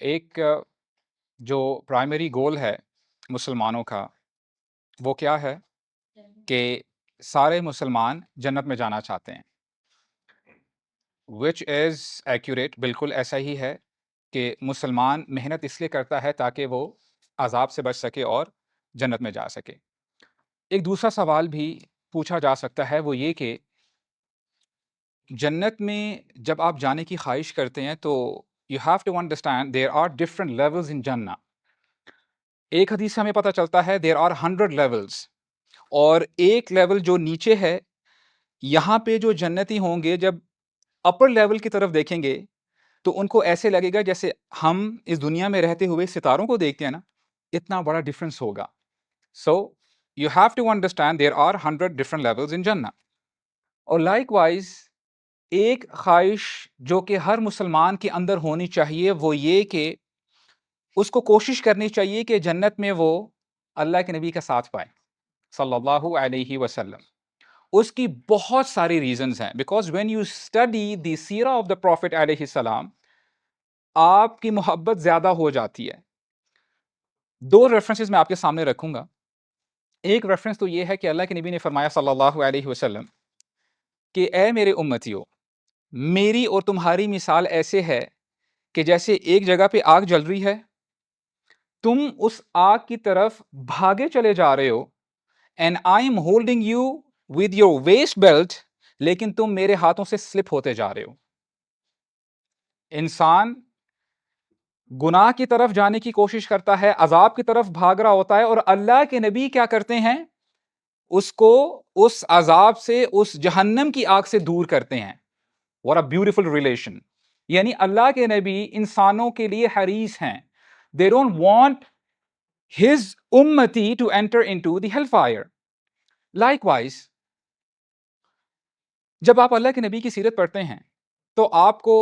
ایک جو primary goal ہے مسلمانوں کا وہ کیا ہے کہ سارے مسلمان جنت میں جانا چاہتے ہیں، وچ از ایکوریٹ، بالکل ایسا ہی ہے کہ مسلمان محنت اس لیے کرتا ہے تاکہ وہ عذاب سے بچ سکے اور جنت میں جا سکے۔ ایک دوسرا سوال بھی پوچھا جا سکتا ہے، وہ یہ کہ جنت میں جب آپ جانے کی خواہش کرتے ہیں تو you have to understand there are different levels in جنہ۔ ایک حدیث سے ہمیں پتہ چلتا ہے دیر آر 100 لیولز، اور ایک لیول جو نیچے ہے، یہاں پہ جو جنتی ہوں گے جب اپر لیول کی طرف دیکھیں گے تو ان کو ایسے لگے گا جیسے ہم اس دنیا میں رہتے ہوئے ستاروں کو دیکھتے ہیں نا، اتنا بڑا ڈفرنس ہوگا۔ So you have to understand there are 100 different levels in جنہ۔ اور لائک وائز ایک خواہش جو کہ ہر مسلمان کے اندر ہونی چاہیے وہ یہ کہ اس کو کوشش کرنی چاہیے کہ جنت میں وہ اللہ کے نبی کا ساتھ پائے صلی اللہ علیہ وسلم۔ اس کی بہت ساری ریزنز ہیں، because when you study the سیرہ آف دا پروفٹ علیہ السلام آپ کی محبت زیادہ ہو جاتی ہے۔ دو ریفرنسز میں آپ کے سامنے رکھوں گا۔ ایک ریفرنس تو یہ ہے کہ اللہ کے نبی نے فرمایا صلی اللہ علیہ وسلم کہ اے میرے امتیو، میری اور تمہاری مثال ایسے ہے کہ جیسے ایک جگہ پہ آگ جل رہی ہے، تم اس آگ کی طرف بھاگے چلے جا رہے ہو، and I am holding you with your waist belt, لیکن تم میرے ہاتھوں سے سلپ ہوتے جا رہے ہو۔ انسان گناہ کی طرف جانے کی کوشش کرتا ہے، عذاب کی طرف بھاگ رہا ہوتا ہے، اور اللہ کے نبی کیا کرتے ہیں؟ اس کو اس عذاب سے، اس جہنم کی آگ سے دور کرتے ہیں۔ What a beautiful relation! یعنی اللہ کے نبی انسانوں کے لیے حریص ہیں۔ They don't want his ummati to enter into the hellfire. Likewise, جب آپ اللہ کے نبی کی سیرت پڑھتے ہیں تو آپ کو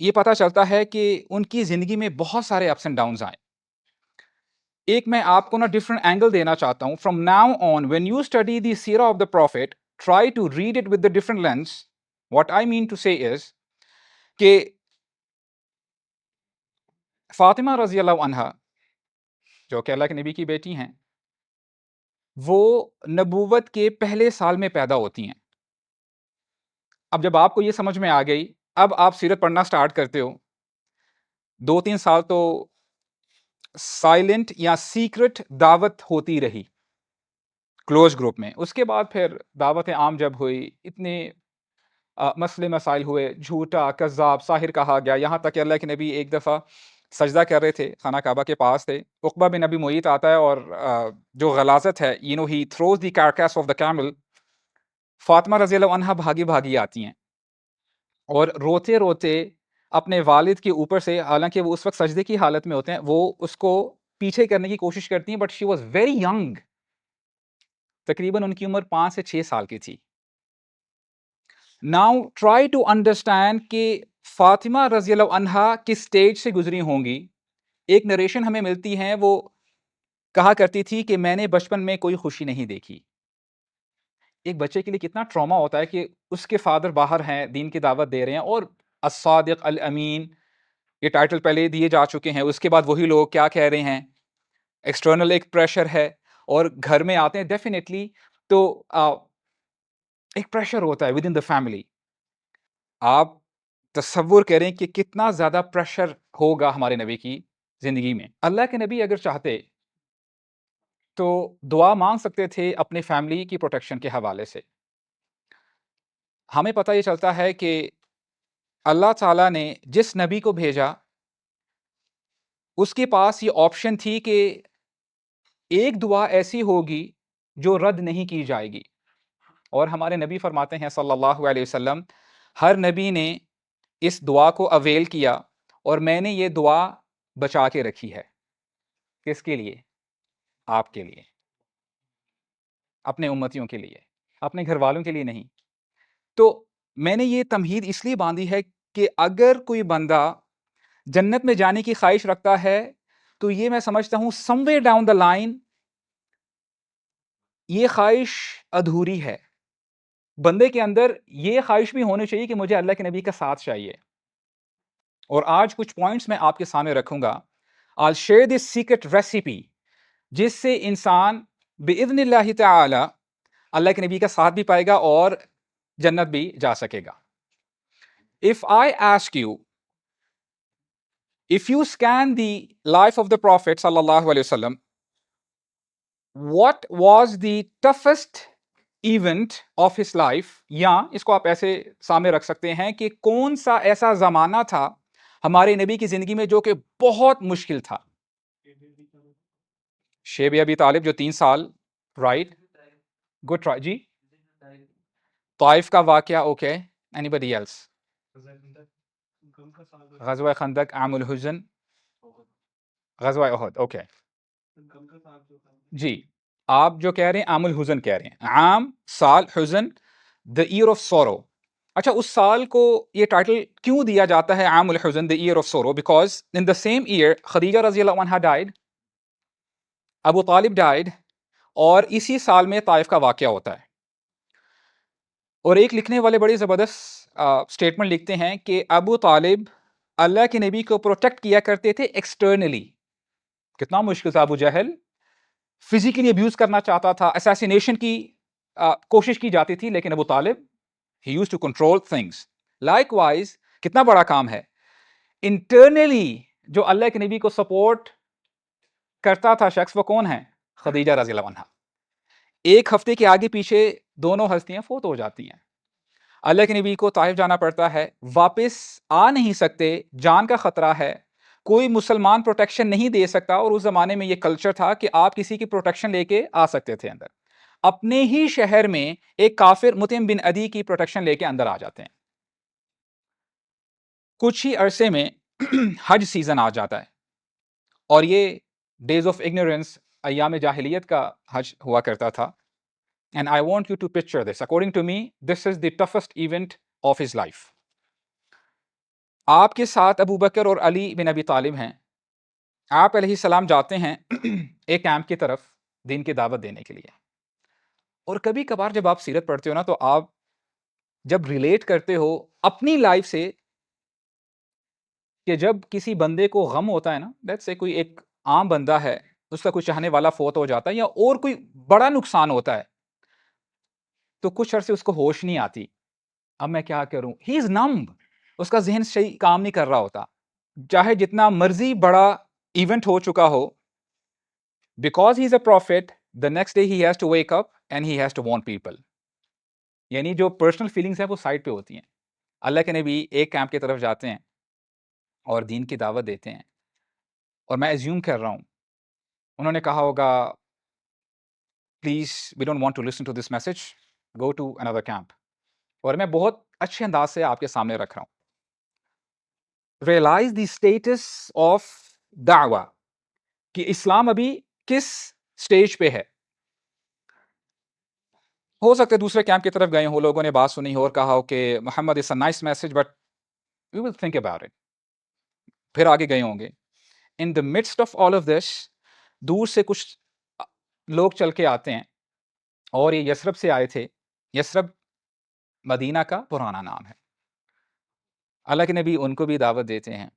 یہ پتہ چلتا ہے کہ ان کی زندگی میں بہت سارے اپس اینڈ ڈاؤنز آئے۔ ایک میں آپ کو نا ڈفرنٹ اینگل دینا چاہتا ہوں۔ From now on when you study the سیرہ of the prophet, try to read it with the different lens. What I mean to say is کہ فاطمہ رضی اللہ عنہا جو کہ اللہ کے نبی کی بیٹی ہیں، وہ نبوت کے پہلے سال میں پیدا ہوتی ہیں۔ اب جب آپ کو یہ سمجھ میں آ گئی، اب آپ سیرت پڑھنا سٹارٹ کرتے ہو۔ 2-3 سال تو سائلنٹ یا سیکرٹ دعوت ہوتی رہی کلوز گروپ میں۔ اس کے بعد پھر دعوت عام جب ہوئی، اتنے مسئلے مسائل ہوئے، جھوٹا کذاب ساحر کہا گیا، یہاں تک کہ اللہ کے نبی ایک دفعہ سجدہ کر رہے تھے، خانہ کعبہ کے پاس تھے، عقبہ بن ابی معیط آتا ہے اور جو غلاظت ہے، he throws the carcass of the camel, Fatima رضی اللہ عنہا بھاگی بھاگی آتی ہیں اور روتے روتے اپنے والد کے اوپر سے، حالانکہ وہ اس وقت سجدے کی حالت میں ہوتے ہیں، وہ اس کو پیچھے کرنے کی کوشش کرتی ہیں، but she was very young, تقریباً ان کی عمر 5 سے 6 سال کی تھی۔ ناؤ ٹرائی ٹو انڈرسٹینڈ کہ فاطمہ رضی اللہ عنہا کس سٹیج سے گزری ہوں گی۔ ایک نریشن ہمیں ملتی ہے، وہ کہا کرتی تھی کہ میں نے بچپن میں کوئی خوشی نہیں دیکھی۔ ایک بچے کے لیے کتنا ٹراما ہوتا ہے کہ اس کے فادر باہر ہیں، دین کی دعوت دے رہے ہیں، اور الصادق الامین یہ ٹائٹل پہلے دیے جا چکے ہیں، اس کے بعد وہی لوگ کیا کہہ رہے ہیں، ایکسٹرنل ایک پریشر ہے، اور گھر میں آتے ہیں ڈیفینیٹلی تو ایک پریشر ہوتا ہے ود ان دا فیملی۔ آپ تصور کریں کہ کتنا زیادہ پریشر ہوگا ہمارے نبی کی زندگی میں۔ اللہ کے نبی اگر چاہتے تو دعا مانگ سکتے تھے اپنے فیملی کی پروٹیکشن کے حوالے سے۔ ہمیں پتہ یہ چلتا ہے کہ اللہ تعالیٰ نے جس نبی کو بھیجا اس کے پاس یہ آپشن تھی کہ ایک دعا ایسی ہوگی جو رد نہیں کی جائے گی، اور ہمارے نبی فرماتے ہیں صلی اللہ علیہ وسلم، ہر نبی نے اس دعا کو اویل کیا، اور میں نے یہ دعا بچا کے رکھی ہے۔ کس کے لیے؟ آپ کے لیے، اپنے امتیوں کے لیے، اپنے گھر والوں کے لیے نہیں۔ تو میں نے یہ تمہید اس لیے باندھی ہے کہ اگر کوئی بندہ جنت میں جانے کی خواہش رکھتا ہے تو یہ میں سمجھتا ہوں سم وے ڈاؤن دا لائن یہ خواہش ادھوری ہے۔ بندے کے اندر یہ خواہش بھی ہونی چاہیے کہ مجھے اللہ کے نبی کا ساتھ چاہیے، اور آج کچھ پوائنٹس میں آپ کے سامنے رکھوں گا. I'll share this secret recipe جس سے انسان بإذن اللہ تعالی اللہ کے نبی کا ساتھ بھی پائے گا اور جنت بھی جا سکے گا. If I ask you, if you scan the life of the Prophet sallallahu alaihi wasallam, what was the toughest event of his life, یا اس کو آپ ایسے سامنے رکھ سکتے ہیں کہ کون سا ایسا زمانہ تھا ہمارے نبی کی زندگی میں جو کہ بہت مشکل تھا. شیب ابی طالب جو 3 سال, رائٹ, گڈ ٹرائی جی. طائف کا واقعہ, اوکے, اینی بڈی ایلس. غزوہ خندق, عام الحزن, غزوہ احد, اوکے جی. آپ جو کہہ رہے ہیں عام الحزن کہہ رہے ہیں, عام سال, حزن the year of sorrow. اچھا, اس سال کو یہ ٹائٹل کیوں دیا جاتا ہے عام الحزن, the year of sorrow? Because in the same year Khadija رضی اللہ عنہا died, ابو طالب died, اور اسی سال میں طائف کا واقعہ ہوتا ہے. اور ایک لکھنے والے بڑی زبردست اسٹیٹمنٹ لکھتے ہیں کہ ابو طالب اللہ کے نبی کو پروٹیکٹ کیا کرتے تھے ایکسٹرنلی. کتنا مشکل تھا. ابو جہل فزیکلی ابیوز کرنا چاہتا تھا, اسیسینیشن کی کوشش کی جاتی تھی, لیکن ابو طالب he used to control things. Likewise, کتنا بڑا کام ہے. انٹرنلی جو اللہ کے نبی کو سپورٹ کرتا تھا شخص, وہ کون ہے؟ خدیجہ رضی اللہ عنہا. ایک ہفتے کے آگے پیچھے دونوں ہستیاں فوت ہو جاتی ہیں. اللہ کے نبی کو طائف جانا پڑتا ہے, واپس آ نہیں سکتے, جان کا خطرہ ہے, کوئی مسلمان پروٹیکشن نہیں دے سکتا. اور اس زمانے میں یہ کلچر تھا کہ آپ کسی کی پروٹیکشن لے کے آ سکتے تھے اندر. اپنے ہی شہر میں ایک کافر مطعم بن عدی کی پروٹیکشن لے کے اندر آ جاتے ہیں. کچھ ہی عرصے میں حج سیزن آ جاتا ہے, اور یہ ڈیز آف اگنورینس, ایام جاہلیت کا حج ہوا کرتا تھا. And I want you to picture this. According to me, this is the toughest event of his life. آپ کے ساتھ ابو بکر اور علی بن ابی طالب ہیں. آپ علیہ السلام جاتے ہیں ایک کیمپ کی طرف دین کی دعوت دینے کے لیے. اور کبھی کبھار جب آپ سیرت پڑھتے ہو نا, تو آپ جب ریلیٹ کرتے ہو اپنی لائف سے, کہ جب کسی بندے کو غم ہوتا ہے نا, لیٹس سے کوئی ایک عام بندہ ہے, اس کا کوئی چاہنے والا فوت ہو جاتا ہے, یا اور کوئی بڑا نقصان ہوتا ہے, تو کچھ عرصے اس کو ہوش نہیں آتی, اب میں کیا کروں. ہی از نمب, اس کا ذہن صحیح کام نہیں کر رہا ہوتا, چاہے جتنا مرضی بڑا ایونٹ ہو چکا ہو. Because he is a prophet, the next day he has to wake up and he has to warn people. یعنی جو پرسنل فیلنگس ہیں وہ سائڈ پہ ہوتی ہیں. اللہ کے نبی ایک کیمپ کی طرف جاتے ہیں اور دین کی دعوت دیتے ہیں, اور میں ایزیوم کر رہا ہوں انہوں نے کہا ہوگا, please we don't want to listen to this message, go to اندر کیمپ. اور میں بہت اچھے انداز سے آپ کے سامنے رکھ رہا ہوں. ریئلائز دی اسٹیٹس آف دعویٰ, کہ اسلام ابھی کس سٹیج پہ ہے. ہو سکتا ہے دوسرے کیمپ کی طرف گئے ہوں, لوگوں نے بات سنی ہو اور کہا ہو کہ Muhammad it's a nice message but we will think about it, پھر آگے گئے ہوں گے. ان دا مڈسٹ آف آل آف دس, دور سے کچھ لوگ چل کے آتے ہیں, اور یہ یثرب سے آئے تھے. یثرب مدینہ کا پرانا نام ہے. اللہ کے نبی ان کو بھی دعوت دیتے ہیں,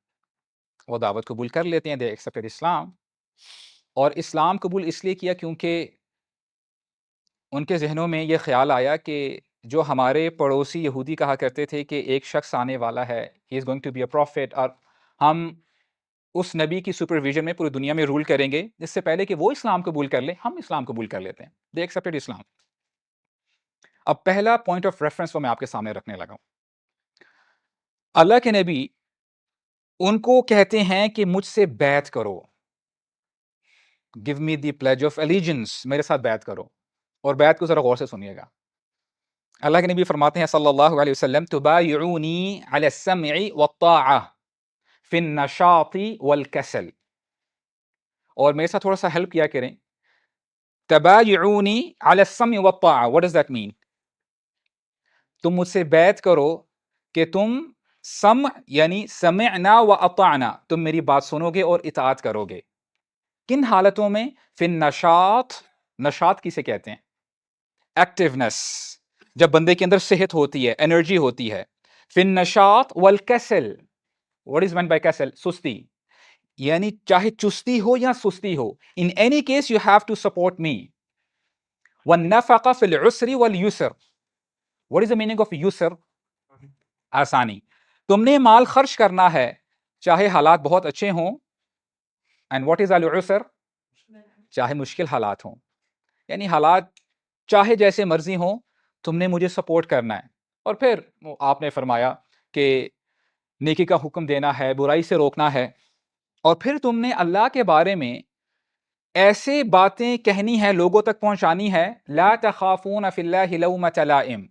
وہ دعوت قبول کر لیتے ہیں, دے ایکسیپٹڈ اسلام. اور اسلام قبول اس لیے کیا کیونکہ ان کے ذہنوں میں یہ خیال آیا کہ جو ہمارے پڑوسی یہودی کہا کرتے تھے کہ ایک شخص آنے والا ہے, he is going to be a prophet, اور ہم اس نبی کی سپرویژن میں پوری دنیا میں رول کریں گے, اس سے پہلے کہ وہ اسلام قبول کر لیں ہم اسلام قبول کر لیتے ہیں. دے ایکسیپٹڈ اسلام. اب پہلا پوائنٹ آف ریفرنس وہ میں آپ کے سامنے رکھنے لگا ہوں. اللہ کے نبی ان کو کہتے ہیں کہ مجھ سے بیعت کرو, give me the pledge of allegiance, میرے ساتھ بیعت کرو. اور بیعت کو ذرا غور سے سنیے گا. اللہ کے نبی فرماتے ہیں صلی اللہ علیہ وسلم, تبایعونی علی السمع والطاعہ فی النشاط والکسل. اور میرے ساتھ تھوڑا سا ہیلپ کیا کریں. تبایعونی علی السمع والطاعہ, what does that mean? تم مجھ سے بیعت کرو کہ تم سمع یعنی سمعنا و اطعنا, تم میری بات سنو گے اور اطاعت کرو گے. کن حالتوں میں؟ فی النشاط, نشاط کسے کہتے ہیں؟ ایکٹیونیس, جب بندے کے اندر صحت ہوتی ہے, انرجی ہوتی ہے. فی النشاط والکسل, What is meant by kasal? سستی. یعنی چاہے چستی ہو یا سستی ہو, in any case you have to support me. وَالنَّفَقَ فِي الْعُسْرِ وَالْيُسْرِ. What is the meaning of yusr? آسانی. تم نے مال خرچ کرنا ہے چاہے حالات بہت اچھے ہوں. And what is العسر? چاہے مشکل حالات ہوں. یعنی حالات چاہے جیسے مرضی ہوں, تم نے مجھے سپورٹ کرنا ہے. اور پھر آپ نے فرمایا کہ نیکی کا حکم دینا ہے, برائی سے روکنا ہے, اور پھر تم نے اللہ کے بارے میں ایسے باتیں کہنی ہے, لوگوں تک پہنچانی ہے, لا تخافون فی اللہ لومۃ لائم,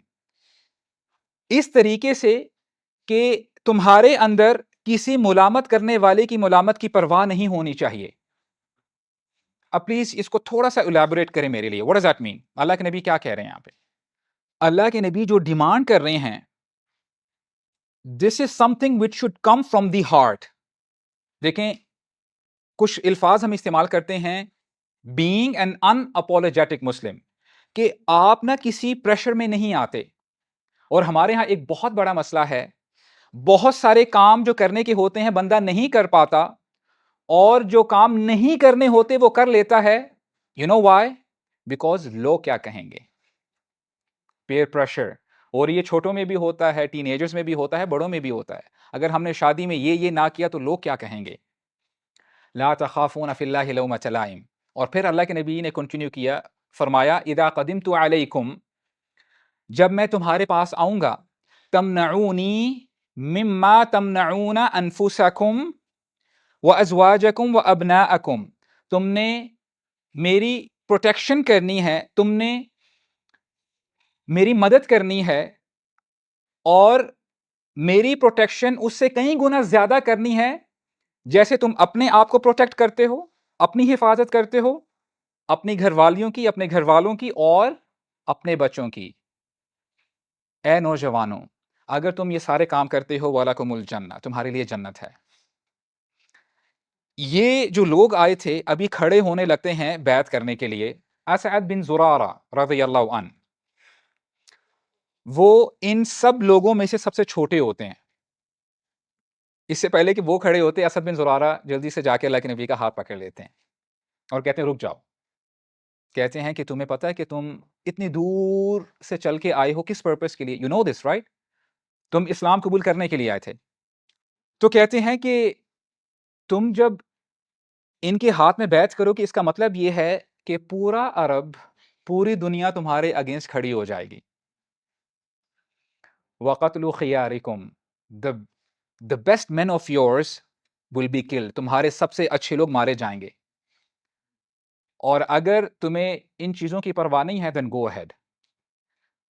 اس طریقے سے کہ تمہارے اندر کسی ملامت کرنے والے کی ملامت کی پرواہ نہیں ہونی چاہیے. اب پلیز اس کو تھوڑا سا الیبوریٹ کریں میرے لیے. واٹ ڈز دیٹ مین؟ اللہ کے نبی کیا کہہ رہے ہیں یہاں پہ؟ اللہ کے نبی جو ڈیمانڈ کر رہے ہیں, this is something which should come from the heart. دیکھیں, کچھ الفاظ ہم استعمال کرتے ہیں being an unapologetic Muslim, کہ آپ نہ کسی پریشر میں نہیں آتے. اور ہمارے ہاں ایک بہت بڑا مسئلہ ہے, بہت سارے کام جو کرنے کے ہوتے ہیں بندہ نہیں کر پاتا, اور جو کام نہیں کرنے ہوتے وہ کر لیتا ہے. You know Y? بیکاز لوگ کیا کہیں گے, پیئر پریشر. اور یہ چھوٹوں میں بھی ہوتا ہے, ٹین ایجرز میں بھی ہوتا ہے, بڑوں میں بھی ہوتا ہے. اگر ہم نے شادی میں یہ نہ کیا تو لوگ کیا کہیں گے. لا تخافون فی اللہ لومۃ لائم. اور پھر اللہ کے نبی نے کنٹینیو کیا, فرمایا اذا قدمت علیکم, جب میں تمہارے پاس آؤں گا, تمنعونی مما تمنعون انفسکم وازواجکم وابناءکم, تم نے میری پروٹیکشن کرنی ہے, تم نے میری مدد کرنی ہے, اور میری پروٹیکشن اس سے کئی گنا زیادہ کرنی ہے جیسے تم اپنے آپ کو پروٹیکٹ کرتے ہو, اپنی حفاظت کرتے ہو, اپنی گھر والیوں کی, اپنے گھر والوں کی, اور اپنے بچوں کی. اے نوجوانوں, اگر تم یہ سارے کام کرتے ہو, وَلَكُمُ الْجَنَّةُ, تمہارے لیے جنت ہے. یہ جو لوگ آئے تھے ابھی کھڑے ہونے لگتے ہیں بیعت کرنے کے لیے. اسعد بن زرارہ رضی اللہ عنہ, وہ ان سب لوگوں میں سے سب سے چھوٹے ہوتے ہیں. اس سے پہلے کہ وہ کھڑے ہوتے, اسد بن زرارہ جلدی سے جا کے اللہ کے نبی کا ہاتھ پکڑ لیتے ہیں اور کہتے ہیں رک جاؤ. کہتے ہیں کہ تمہیں پتہ ہے کہ تم اتنی دور سے چل کے آئے ہو کس پرپس کے لیے؟ یو نو دس رائٹ, تم اسلام قبول کرنے کے لیے آئے تھے. تو کہتے ہیں کہ تم جب ان کے ہاتھ میں بیعت کرو کہ اس کا مطلب یہ ہے کہ پورا عرب, پوری دنیا تمہارے اگینسٹ کھڑی ہو جائے گی. وَقَتْلُ خِيَارِكُمْ, the best men of yours will be killed, تمہارے سب سے اچھے لوگ مارے جائیں گے. اور اگر تمہیں ان چیزوں کی پرواہ نہیں ہے then go ahead.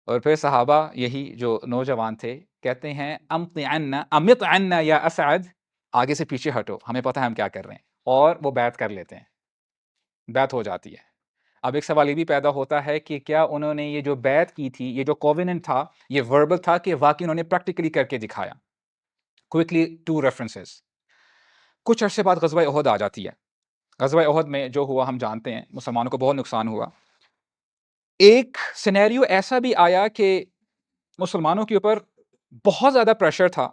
اور پھر صحابہ یہی جو نوجوان تھے کہتے ہیں امط عنا یا اسعد, آگے سے پیچھے ہٹو, ہمیں پتہ ہے ہم کیا کر رہے ہیں, اور وہ بیعت کر لیتے ہیں, بیعت ہو جاتی ہے. اب ایک سوال یہ بھی پیدا ہوتا ہے کہ کیا انہوں نے یہ جو بیعت کی تھی, یہ جو کووننٹ تھا, یہ وربل تھا کہ واقعی انہوں نے پریکٹیکلی کر کے دکھایا؟ Quickly 2 references. کچھ عرصے بعد غزوہ احد آ جاتی ہے. غزوہ احد میں جو ہوا ہم جانتے ہیں, مسلمانوں کو بہت نقصان ہوا. ایک سینیریو ایسا بھی آیا کہ مسلمانوں کے اوپر بہت زیادہ پریشر تھا.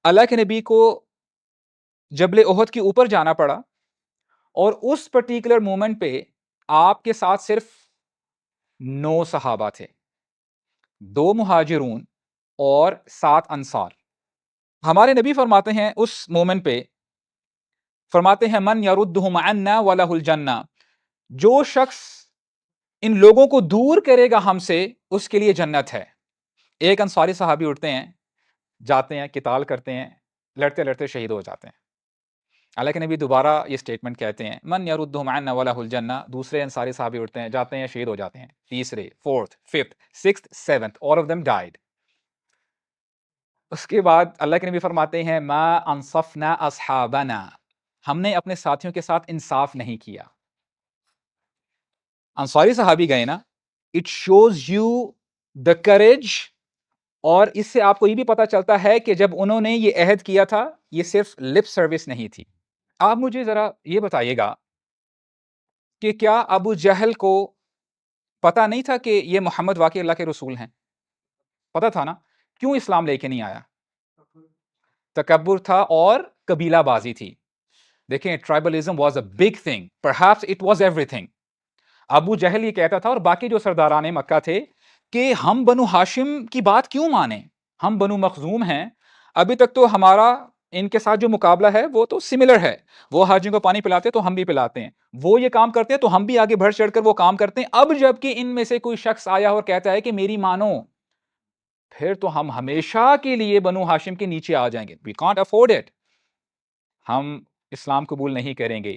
اللہ کے نبی کو جبل احد کے اوپر جانا پڑا, اور اس پرٹیکولر مومنٹ پہ آپ کے ساتھ صرف 9 صحابہ تھے, 2 مہاجرون اور 7 انصار. ہمارے نبی فرماتے ہیں اس مومنٹ پہ, فرماتے ہیں من یردہم عنا ولہ الجنہ, جو شخص ان لوگوں کو دور کرے گا ہم سے اس کے لیے جنت ہے. ایک انصاری صحابی اٹھتے ہیں, جاتے ہیں, قتال کرتے ہیں, لڑتے لڑتے شہید ہو جاتے ہیں. اللہ کے نبی دوبارہ یہ سٹیٹمنٹ کہتے ہیں من یردہم عنا ولہ الجنہ. دوسرے انصاری صحابی اٹھتے ہیں, جاتے ہیں, شہید ہو جاتے ہیں. تیسرے, 4th, 5th, 6th, 7th, all of them died. اس کے بعد اللہ کے نبی فرماتے ہیں ما انصفنا اصحابنا, ہم نے اپنے ساتھیوں کے ساتھ انصاف نہیں کیا. انصاری صحابی گئے نا, it shows you the courage. اور اس سے آپ کو یہ بھی پتا چلتا ہے کہ جب انہوں نے یہ عہد کیا تھا, یہ صرف لپ سروس نہیں تھی. آپ مجھے ذرا یہ بتائیے گا کہ کیا ابو جہل کو پتا نہیں تھا کہ یہ محمد واقعی اللہ کے رسول ہیں؟ پتا تھا نا, کیوں اسلام لے کے نہیں آیا؟ تکبر تھا اور قبیلہ بازی تھی. دیکھیں tribalism was a big thing, perhaps it was everything. Abu Jahl یہ کہتا تھا اور باقی جو سرداران مکہ تھے کہ ہم بنو ہاشم کی بات کیوں مانیں, ہم بنو مخزوم ہیں, ابھی تک تو ہمارا ان کے ساتھ جو مقابلہ ہے وہ تو سملر ہے, وہ حاجیوں کو پانی پلاتے تو ہم بھی پلاتے ہیں, وہ یہ کام کرتے ہیں تو ہم بھی آگے بڑھ چڑھ کر وہ کام کرتے ہیں. اب جب کہ ان میں سے کوئی شخص آیا اور کہتا ہے کہ میری مانو, پھر تو ہم ہمیشہ کے لیے بنو ہاشم کے نیچے آ جائیں گے. وی کانٹ افورڈ اٹ, ہم اسلام قبول نہیں کریں گے.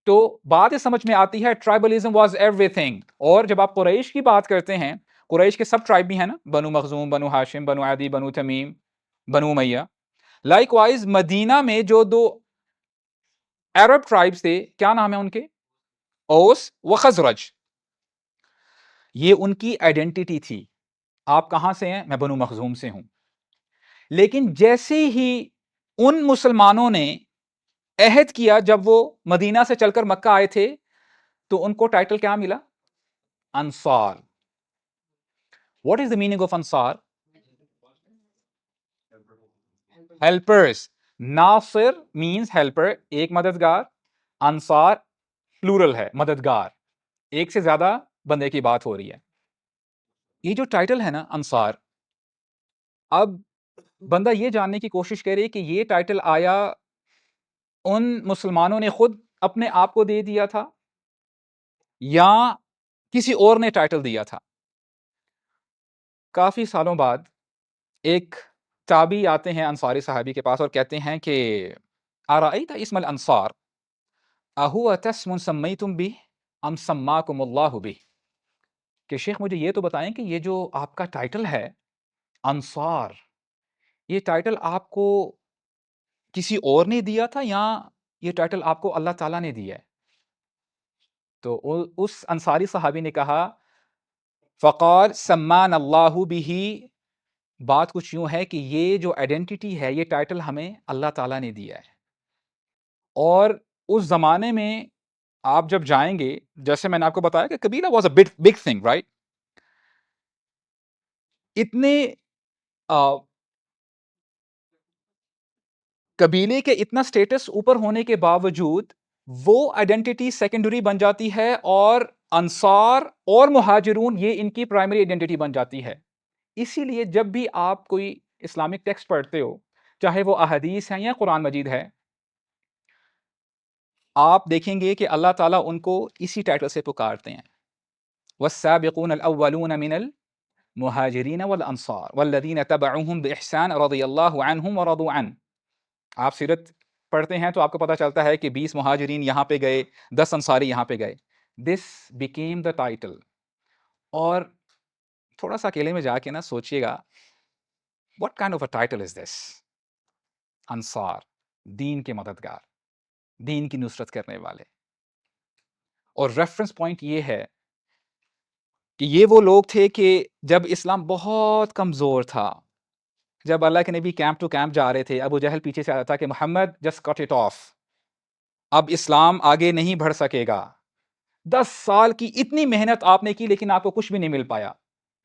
تو بات سمجھ میں آتی ہے ٹرائبلزم واز ایوری تھنگ. اور جب آپ قریش کی بات کرتے ہیں, قریش کے سب ٹرائب بھی ہیں نا, بنو مخزوم, بنو ہاشم, بنو عدی, بنو تمیم, بنو امیہ. لائک وائز مدینہ میں جو دو عرب ٹرائبس تھے, کیا نام ہے ان کے, اوس و خزرج, یہ ان کی آئیڈینٹی تھی. آپ کہاں سے ہیں, میں بنو مخزوم سے ہوں. لیکن جیسے ہی ان مسلمانوں نے عہد کیا, جب وہ مدینہ سے چل کر مکہ آئے تھے, تو ان کو ٹائٹل کیا ملا, انصار. What is the meaning of انصار؟ ہیلپرز. ناصر مینز ہیلپر, ایک مددگار. انصار پلورل ہے, مددگار, ایک سے زیادہ بندے کی بات ہو رہی ہے. یہ جو ٹائٹل ہے نا انصار, اب بندہ یہ جاننے کی کوشش کرے کہ یہ ٹائٹل آیا ان مسلمانوں نے خود اپنے آپ کو دے دیا تھا یا کسی اور نے ٹائٹل دیا تھا. کافی سالوں بعد ایک تابعی آتے ہیں انصاری صحابی کے پاس اور کہتے ہیں کہ ارأیت اسم الانصار اہو اسم سمیتم بہ ام سماکم اللہ بہ, کہ شیخ مجھے یہ تو بتائیں کہ یہ جو آپ کا ٹائٹل ہے انصار, یہ ٹائٹل آپ کو کسی اور نے دیا تھا یا یہ ٹائٹل آپ کو اللہ تعالیٰ نے دیا ہے؟ تو اس انصاری صحابی نے کہا فقال سمان اللہ بہ, بات کچھ یوں ہے کہ یہ جو آئیڈینٹی ہے, یہ ٹائٹل ہمیں اللہ تعالیٰ نے دیا ہے. اور اس زمانے میں آپ جب جائیں گے, جیسے میں نے آپ کو بتایا کہ قبیلہ was a big thing, right. اتنے قبیلے کے اتنا سٹیٹس اوپر ہونے کے باوجود وہ آئیڈینٹی سیکنڈری بن جاتی ہے, اور انصار اور مہاجرون یہ ان کی پرائمری آئیڈینٹی بن جاتی ہے. اسی لیے جب بھی آپ کوئی اسلامک ٹیکسٹ پڑھتے ہو, چاہے وہ احادیث ہیں یا قرآن مجید ہے, آپ دیکھیں گے کہ اللہ تعالیٰ ان کو اسی ٹائٹل سے پکارتے ہیں, والسابقون الاولون من المہاجرین والانصار والذین تبعوہم باحسان رضی اللہ عنہم ورضوا عنہ. آپ سیرت پڑھتے ہیں تو آپ کو پتہ چلتا ہے کہ 20 مہاجرین یہاں پہ گئے, 10 انصاری یہاں پہ گئے. This became the title. اور تھوڑا سا اکیلے میں جا کے نا سوچئے گا, what kind of a title is this? انصار, دین کے مددگار, دین کی نصرت کرنے والے. اور ریفرنس پوائنٹ یہ ہے کہ یہ وہ لوگ تھے کہ جب اسلام بہت کمزور تھا, جب اللہ کے نبی کیمپ ٹو کیمپ جا رہے تھے, ابو جہل پیچھے سے آتا تھا کہ محمد جسٹ کٹ اٹ آف, اب اسلام آگے نہیں بڑھ سکے گا. 10 سال کی اتنی محنت آپ نے کی لیکن آپ کو کچھ بھی نہیں مل پایا,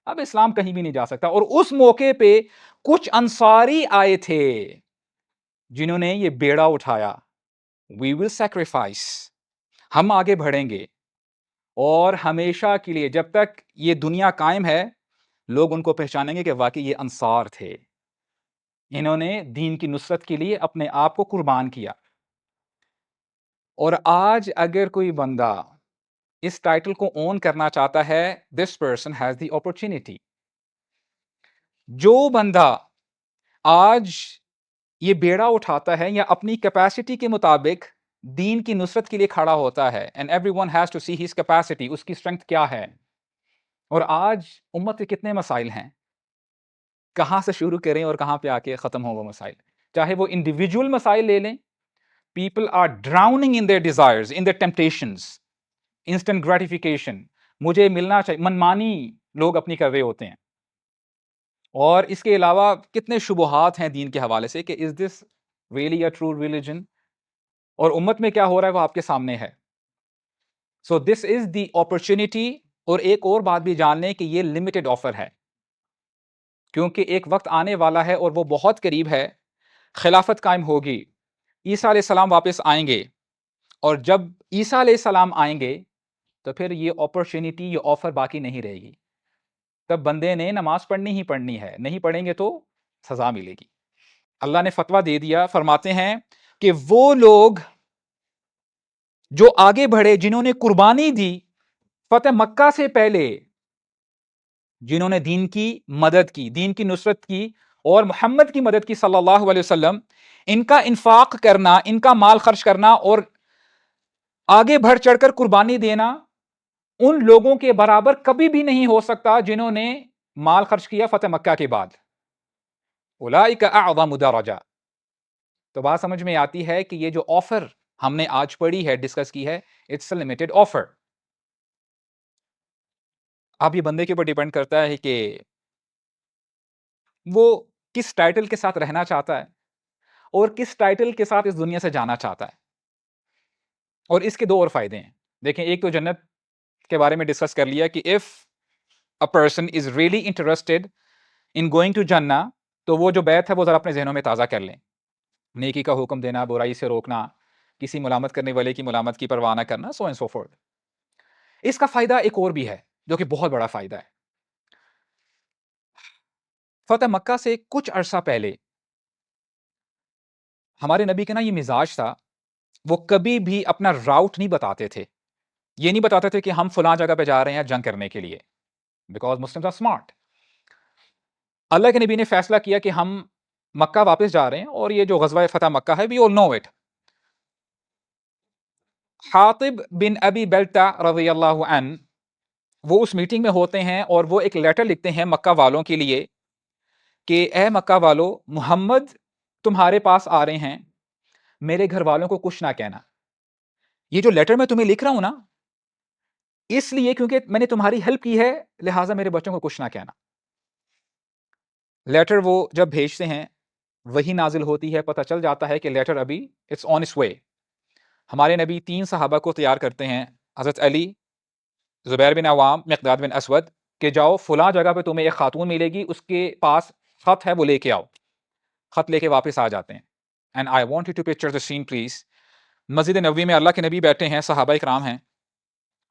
اب اسلام کہیں بھی نہیں جا سکتا. اور اس موقع پہ کچھ انصاری آئے تھے جنہوں نے یہ بیڑا اٹھایا, وی ول سیکریفائس, ہم آگے بڑھیں گے, اور ہمیشہ کے لیے جب تک یہ دنیا قائم ہے لوگ ان کو پہچانیں گے کہ واقعی یہ انصار تھے, انہوں نے دین کی نصرت کے لیے اپنے آپ کو قربان کیا. اور آج اگر کوئی بندہ اس ٹائٹل کو اون کرنا چاہتا ہے, this person has the opportunity. جو بندہ آج یہ بیڑا اٹھاتا ہے یا اپنی کیپیسٹی کے مطابق دین کی نصرت کے لیے کھڑا ہوتا ہے, and everyone has to see his capacity, اس کی اسٹرینتھ کیا ہے. اور آج امت کے کتنے مسائل ہیں, کہاں سے شروع کریں اور کہاں پہ آ کے ختم ہو وہ مسائل. چاہے وہ انڈیویجول مسائل لے لیں, people are drowning in their desires, in their temptations, instant gratification, مجھے ملنا چاہیے, منمانی لوگ اپنی کر رہے ہوتے ہیں. اور اس کے علاوہ کتنے شبہات ہیں دین کے حوالے سے کہ is this really a true religion, اور امت میں کیا ہو رہا ہے وہ آپ کے سامنے ہے. سو دس از دی اپرچونٹی. اور ایک اور بات بھی جان لیں کہ یہ لمیٹڈ آفر ہے, کیونکہ ایک وقت آنے والا ہے اور وہ بہت قریب ہے, خلافت قائم ہوگی, عیسیٰ علیہ السلام واپس آئیں گے, اور جب عیسیٰ علیہ السلام آئیں گے تو پھر یہ اپرچونٹی, یہ آفر باقی نہیں رہے گی. تب بندے نے نماز پڑھنی ہی پڑھنی ہے, نہیں پڑھیں گے تو سزا ملے گی. اللہ نے فتویٰ دے دیا, فرماتے ہیں کہ وہ لوگ جو آگے بڑھے, جنہوں نے قربانی دی فتح مکہ سے پہلے, جنہوں نے دین کی مدد کی, دین کی نصرت کی اور محمد کی مدد کی صلی اللہ علیہ وسلم, ان کا انفاق کرنا, ان کا مال خرچ کرنا اور آگے بڑھ چڑھ کر قربانی دینا ان لوگوں کے برابر کبھی بھی نہیں ہو سکتا جنہوں نے مال خرچ کیا فتح مکہ کے بعد. اولئک اعظم درجہ. تو بات سمجھ میں آتی ہے کہ یہ جو آفر ہم نے آج پڑھی ہے, ڈسکس کی ہے, اٹس اے لمیٹڈ آفر. اب یہ بندے کے اوپر ڈیپینڈ کرتا ہے کہ وہ کس ٹائٹل کے ساتھ رہنا چاہتا ہے اور کس ٹائٹل کے ساتھ اس دنیا سے جانا چاہتا ہے. اور اس کے دو اور فائدے ہیں. دیکھیں, ایک تو جنت کے بارے میں ڈسکس کر لیا کہ if a person is really interested in going to جنہ, تو وہ جو بیت ہے وہ ذرا اپنے ذہنوں میں تازہ کر لیں. نیکی کا حکم دینا, برائی سے روکنا, کسی ملامت کرنے والے کی ملامت کی پرواہ نہ کرنا, so and so forth. اس کا فائدہ ایک اور بھی ہے جو کہ بہت بڑا فائدہ ہے. فتح مکہ سے کچھ عرصہ پہلے ہمارے نبی کا نا یہ مزاج تھا, وہ کبھی بھی اپنا راؤٹ نہیں بتاتے تھے. یہ نہیں بتاتے تھے کہ ہم فلاں جگہ پہ جا رہے ہیں جنگ کرنے کے لیے, بیکاز مسلمز آر اسمارٹ. اللہ کے نبی نے فیصلہ کیا کہ ہم مکہ واپس جا رہے ہیں, اور یہ جو غزوہ فتح مکہ ہے, وی آل نو اٹ. حاطب بن ابی بلتع رضی اللہ عنہ وہ اس میٹنگ میں ہوتے ہیں اور وہ ایک لیٹر لکھتے ہیں مکہ والوں کے لیے کہ اے مکہ والو, محمد تمہارے پاس آ رہے ہیں, میرے گھر والوں کو کچھ نہ کہنا. یہ جو لیٹر میں تمہیں لکھ رہا ہوں نا, اس لیے کیونکہ میں نے تمہاری ہیلپ کی ہے, لہٰذا میرے بچوں کو کچھ نہ کہنا. لیٹر وہ جب بھیجتے ہیں, وہی نازل ہوتی ہے, پتہ چل جاتا ہے کہ لیٹر ابھی اٹس آن اٹس وے. ہمارے نبی 3 صحابہ کو تیار کرتے ہیں, حضرت علی, زبیر بن عوام, مقداد بن اسود, کہ جاؤ فلاں جگہ پہ تمہیں ایک خاتون ملے گی, اس کے پاس خط ہے, وہ لے کے آؤ. خط لے کے واپس آ جاتے ہیں. And I want you to picture the scene please. مسجد نبوی میں اللہ کے نبی بیٹھے ہیں, صحابہ کرام ہیں,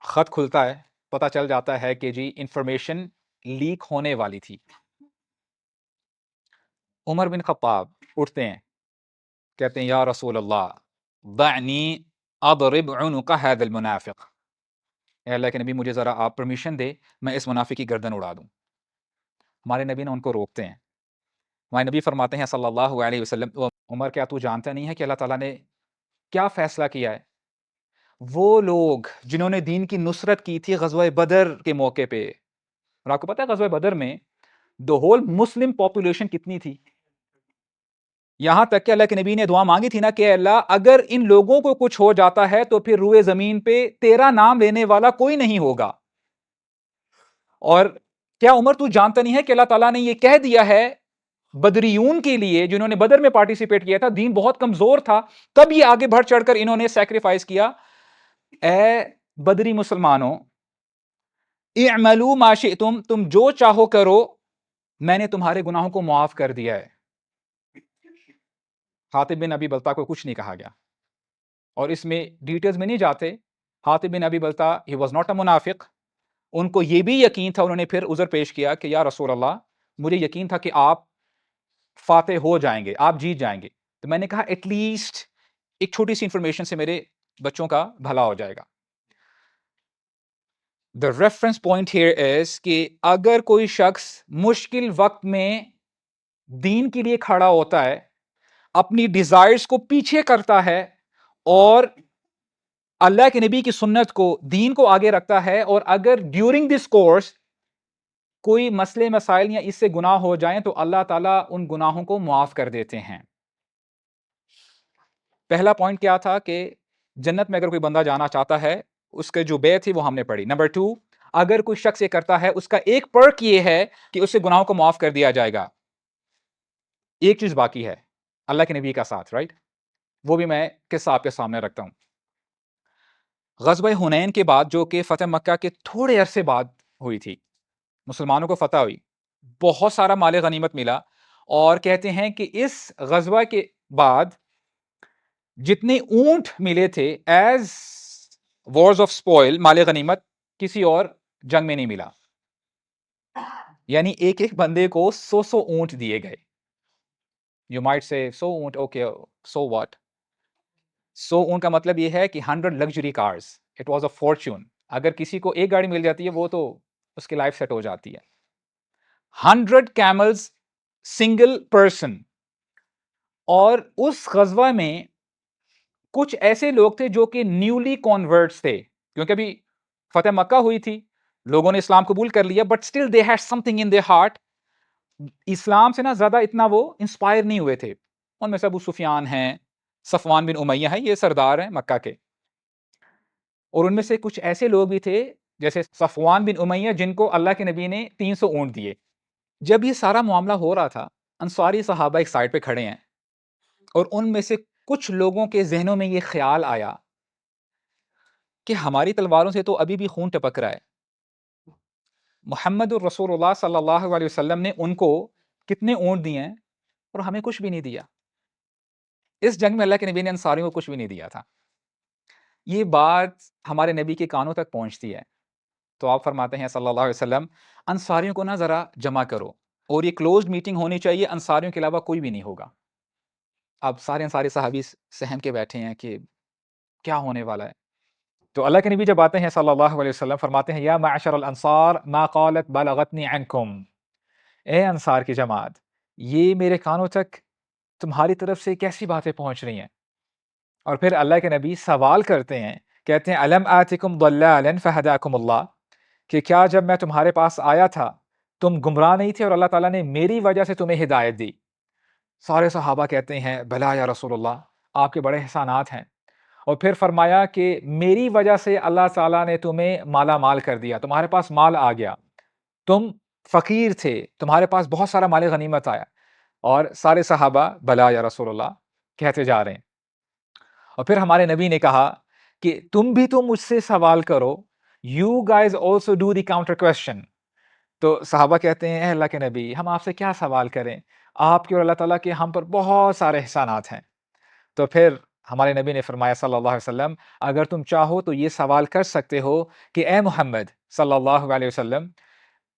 خط کھلتا ہے, پتہ چل جاتا ہے کہ جی انفارمیشن لیک ہونے والی تھی. عمر بن خطاب اٹھتے ہیں, کہتے ہیں یا رسول اللہ دعنی اضرب عنق هذا المنافق. اے اللہ کے نبی, مجھے ذرا آپ پرمیشن دے, میں اس منافق کی گردن اڑا دوں. ہمارے نبی نے ان کو روکتے ہیں. ہمارے نبی فرماتے ہیں صلی اللہ علیہ وسلم, عمر کیا تو جانتا نہیں ہے کہ اللہ تعالیٰ نے کیا فیصلہ کیا ہے؟ وہ لوگ جنہوں نے دین کی نصرت کی تھی غزوہ بدر کے موقع پہ, اور آپ کو پتہ ہے غزوہ بدر میں the whole مسلم پاپولیشن کتنی تھی؟ یہاں تک کہ اللہ کے نبی نے دعا مانگی تھی نا کہ اللہ اگر ان لوگوں کو کچھ ہو جاتا ہے تو پھر روئے زمین پہ تیرا نام لینے والا کوئی نہیں ہوگا. اور کیا عمر تو جانتا نہیں ہے کہ اللہ تعالیٰ نے یہ کہہ دیا ہے بدریون کے لیے, جنہوں نے بدر میں پارٹیسپیٹ کیا تھا, دین بہت کمزور تھا, تب یہ آگے بڑھ چڑھ کر انہوں نے سیکریفائس کیا. اے بدری مسلمانوں, اعملوا ما شئتم, تم جو چاہو کرو, میں نے تمہارے گناہوں کو معاف کر دیا ہے. حاطب بن ابی بلتع کو کچھ نہیں کہا گیا, اور اس میں ڈیٹیلز میں نہیں جاتے. حاطب بن ابی بلتع ہی واز ناٹ اے منافق. ان کو یہ بھی یقین تھا, انہوں نے پھر عذر پیش کیا کہ یا رسول اللہ, مجھے یقین تھا کہ آپ فاتح ہو جائیں گے, آپ جیت جائیں گے. تو میں نے کہا ایٹ لیسٹ ایک چھوٹی سی انفارمیشن سے میرے بچوں کا بھلا ہو جائے گا. The reference point here is کہ اگر کوئی شخص مشکل وقت میں دین کے لیے کھڑا ہوتا ہے, اپنی ڈیزائرز کو پیچھے کرتا ہے, اور اللہ کے نبی کی سنت کو, دین کو آگے رکھتا ہے, اور اگر ڈیورنگ دس کورس کوئی مسئلے مسائل یا اس سے گناہ ہو جائیں تو اللہ تعالیٰ ان گناہوں کو معاف کر دیتے ہیں. پہلا پوائنٹ کیا تھا کہ جنت میں اگر کوئی بندہ جانا چاہتا ہے, اس کے جو بیعت تھی وہ ہم نے پڑھی. نمبر 2, اگر کوئی شخص یہ کرتا ہے, اس کا ایک پرک یہ ہے کہ اس سے گناہوں کو معاف کر دیا جائے گا. ایک چیز باقی ہے, اللہ کے نبی کا ساتھ, رائٹ, وہ بھی میں قصہ آپ کے سامنے رکھتا ہوں. غزوہ حنین کے بعد, جو کہ فتح مکہ کے تھوڑے عرصے بعد ہوئی تھی, مسلمانوں کو فتح ہوئی, بہت سارا مال غنیمت ملا, اور کہتے ہیں کہ اس غزوہ کے بعد جتنے اونٹ ملے تھے ایز وارز آف سپوائل، مال غنیمت، کسی اور جنگ میں نہیں ملا. یعنی ایک ایک بندے کو 100 اونٹ دیے گئے. یو مائٹ سے 100 اونٹ، اوکے سو واٹ. 100 اونٹ کا مطلب یہ ہے کہ 100 luxury cars. It was a fortune. اگر کسی کو ایک گاڑی مل جاتی ہے وہ تو اس کی لائف سیٹ ہو جاتی ہے. 100 کیملز سنگل پرسن. اور اس غزوہ میں کچھ ایسے لوگ تھے جو کہ نیولی کنورٹس تھے، کیونکہ ابھی فتح مکہ ہوئی تھی، لوگوں نے اسلام قبول کر لیا، but still they had something in their heart. اسلام سے نا زیادہ اتنا وہ انسپائر نہیں ہوئے تھے. ان میں سے ابو سفیان ہیں، صفوان بن امیہ ہیں، یہ سردار ہیں مکہ کے. اور ان میں سے کچھ ایسے لوگ بھی تھے جیسے صفوان بن امیہ جن کو اللہ کے نبی نے 300 اونٹ دیے. جب یہ سارا معاملہ ہو رہا تھا، انصاری صحابہ ایک سائڈ پہ کھڑے ہیں، اور ان میں سے کچھ لوگوں کے ذہنوں میں یہ خیال آیا کہ ہماری تلواروں سے تو ابھی بھی خون ٹپک رہا ہے. محمد الرسول اللہ صلی اللہ علیہ وسلم نے ان کو کتنے اونٹ دیے ہیں اور ہمیں کچھ بھی نہیں دیا. اس جنگ میں اللہ کے نبی نے انصاریوں کو کچھ بھی نہیں دیا تھا. یہ بات ہمارے نبی کے کانوں تک پہنچتی ہے تو آپ فرماتے ہیں صلی اللہ علیہ وسلم، انصاریوں کو نا ذرا جمع کرو، اور یہ کلوزڈ میٹنگ ہونی چاہیے، انصاریوں کے علاوہ کوئی بھی نہیں ہوگا. اب سارے انصاری صحابی سہم کے بیٹھے ہیں کہ کیا ہونے والا ہے. تو اللہ کے نبی جب آتے ہیں صلی اللہ علیہ وسلم فرماتے ہیں، یا معشر الانصار ما قالت بلغتنی عنکم، اے انصار کی جماعت، یہ میرے کانوں تک تمہاری طرف سے کیسی باتیں پہنچ رہی ہیں. اور پھر اللہ کے نبی سوال کرتے ہیں، کہتے ہیں الم آتکم ضلالا فہداکم اللہ، کہ کیا جب میں تمہارے پاس آیا تھا تم گمراہ نہیں تھے اور اللہ تعالیٰ نے میری وجہ سے تمہیں ہدایت دی. سارے صحابہ کہتے ہیں بلا یا رسول اللہ، آپ کے بڑے احسانات ہیں. اور پھر فرمایا کہ میری وجہ سے اللہ تعالیٰ نے تمہیں مالا مال کر دیا، تمہارے پاس مال آ گیا، تم فقیر تھے، تمہارے پاس بہت سارا مال غنیمت آیا. اور سارے صحابہ بلا یا رسول اللہ کہتے جا رہے ہیں. اور پھر ہمارے نبی نے کہا کہ تم بھی تو مجھ سے سوال کرو، you guys also do the counter question. تو صحابہ کہتے ہیں اے اللہ کے نبی، ہم آپ سے کیا سوال کریں، آپ کے اور اللہ تعالیٰ کے ہم پر بہت سارے احسانات ہیں. تو پھر ہمارے نبی نے فرمایا صلی اللہ علیہ وسلم، اگر تم چاہو تو یہ سوال کر سکتے ہو کہ اے محمد صلی اللہ علیہ وسلم،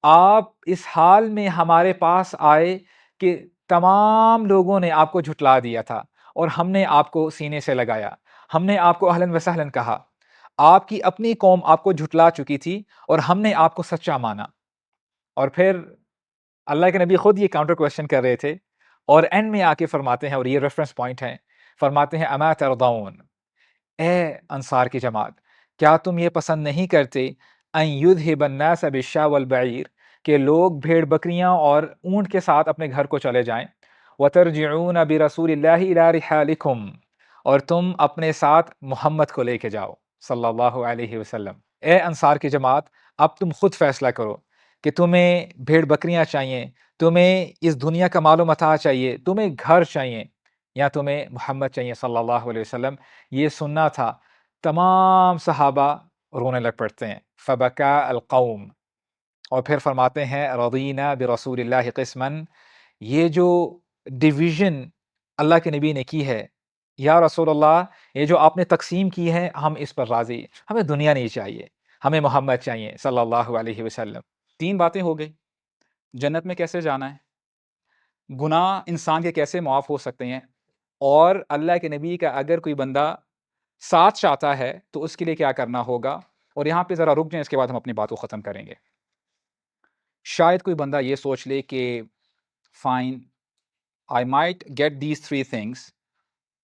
آپ اس حال میں ہمارے پاس آئے کہ تمام لوگوں نے آپ کو جھٹلا دیا تھا اور ہم نے آپ کو سینے سے لگایا، ہم نے آپ کو اہلاً و سہلاً کہا، آپ کی اپنی قوم آپ کو جھٹلا چکی تھی اور ہم نے آپ کو سچا مانا. اور پھر اللہ کے نبی خود یہ کاؤنٹر کویشچن کر رہے تھے، اور اینڈ میں آ کے فرماتے ہیں، اور یہ ریفرنس پوائنٹ ہے، فرماتے ہیں اما ترضون، اے انصار کی جماعت، کیا تم یہ پسند نہیں کرتے ان یذھب الناس بالشاء والبعیر، کہ لوگ بھیڑ بکریاں اور اونٹ کے ساتھ اپنے گھر کو چلے جائیں، وترجعون برسول اللہ الی رحالکم، اور تم اپنے ساتھ محمد کو لے کے جاؤ صلی اللہ علیہ وسلم. اے انصار کی جماعت، اب تم خود فیصلہ کرو کہ تمہیں بھیڑ بکریاں چاہیے، تمہیں اس دنیا کا مال و متاع چاہیے، تمہیں گھر چاہیے، یا تمہیں محمد چاہیے صلی اللہ علیہ وسلم. یہ سننا تھا. تمام صحابہ رونے لگ پڑتے ہیں. فبکا القوم. اور پھر فرماتے ہیں رضینا برسول اللہ قسما، یہ جو ڈویژن اللہ کے نبی نے کی ہے، یا رسول اللہ یہ جو آپ نے تقسیم کی ہے، ہم اس پر راضی، ہمیں دنیا نہیں چاہیے، ہمیں محمد چاہیے صلی اللہ علیہ وسلم. 3 باتیں ہو گئی. جنت میں کیسے جانا ہے، گناہ انسان کے کیسے معاف ہو سکتے ہیں، اور اللہ کے نبی کا اگر کوئی بندہ ساتھ چاہتا ہے تو اس کے لیے کیا کرنا ہوگا. اور یہاں پہ ذرا رک جائیں، اس کے بعد ہم اپنی بات کو ختم کریں گے. شاید کوئی بندہ یہ سوچ لے کہ fine I might get these 3 things,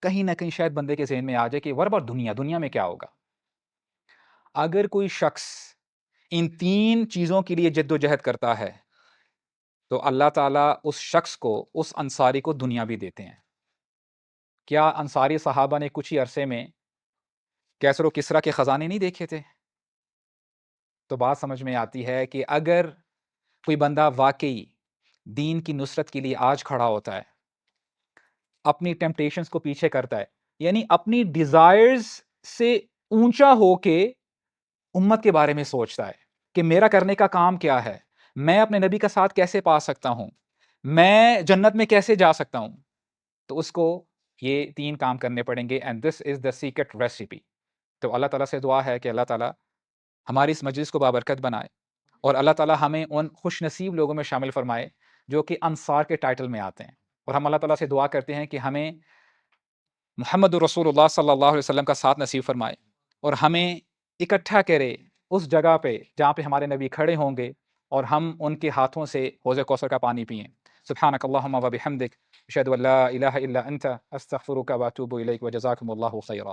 کہیں نہ کہیں شاید بندے کے ذہن میں آ جائے کہ what about دنیا میں کیا ہوگا. اگر کوئی شخص ان 3 چیزوں کے لیے جد و جہد کرتا ہے تو اللہ تعالیٰ اس شخص کو، اس انصاری کو دنیا بھی دیتے ہیں. کیا انصاری صحابہ نے کچھ ہی عرصے میں کیسر و کسرا کے خزانے نہیں دیکھے تھے؟ تو بات سمجھ میں آتی ہے کہ اگر کوئی بندہ واقعی دین کی نصرت کے لیے آج کھڑا ہوتا ہے، اپنی ٹیمپٹیشنز کو پیچھے کرتا ہے، یعنی اپنی ڈیزائرز سے اونچا ہو کے امت کے بارے میں سوچتا ہے کہ میرا کرنے کا کام کیا ہے، میں اپنے نبی کا ساتھ کیسے پا سکتا ہوں، میں جنت میں کیسے جا سکتا ہوں، تو اس کو یہ 3 کام کرنے پڑیں گے and this is the secret recipe. تو اللہ تعالیٰ سے دعا ہے کہ اللہ تعالیٰ ہماری اس مجلس کو بابرکت بنائے اور اللہ تعالیٰ ہمیں ان خوش نصیب لوگوں میں شامل فرمائے جو کہ انصار کے ٹائٹل میں آتے ہیں، اور ہم اللہ تعالیٰ سے دعا کرتے ہیں کہ ہمیں محمد رسول اللہ صلی اللہ علیہ وسلم کا ساتھ نصیب فرمائے اور ہمیں اکٹھا کرے اس جگہ پہ جہاں پہ ہمارے نبی کھڑے ہوں گے اور ہم ان کے ہاتھوں سے حوض کوثر کا پانی پئیں۔ سبحانک اللہم و بحمدک، اشہد ان لا الہ الا انت، استغفرک و اتوب الیک، و جزاکم اللہ خیرا۔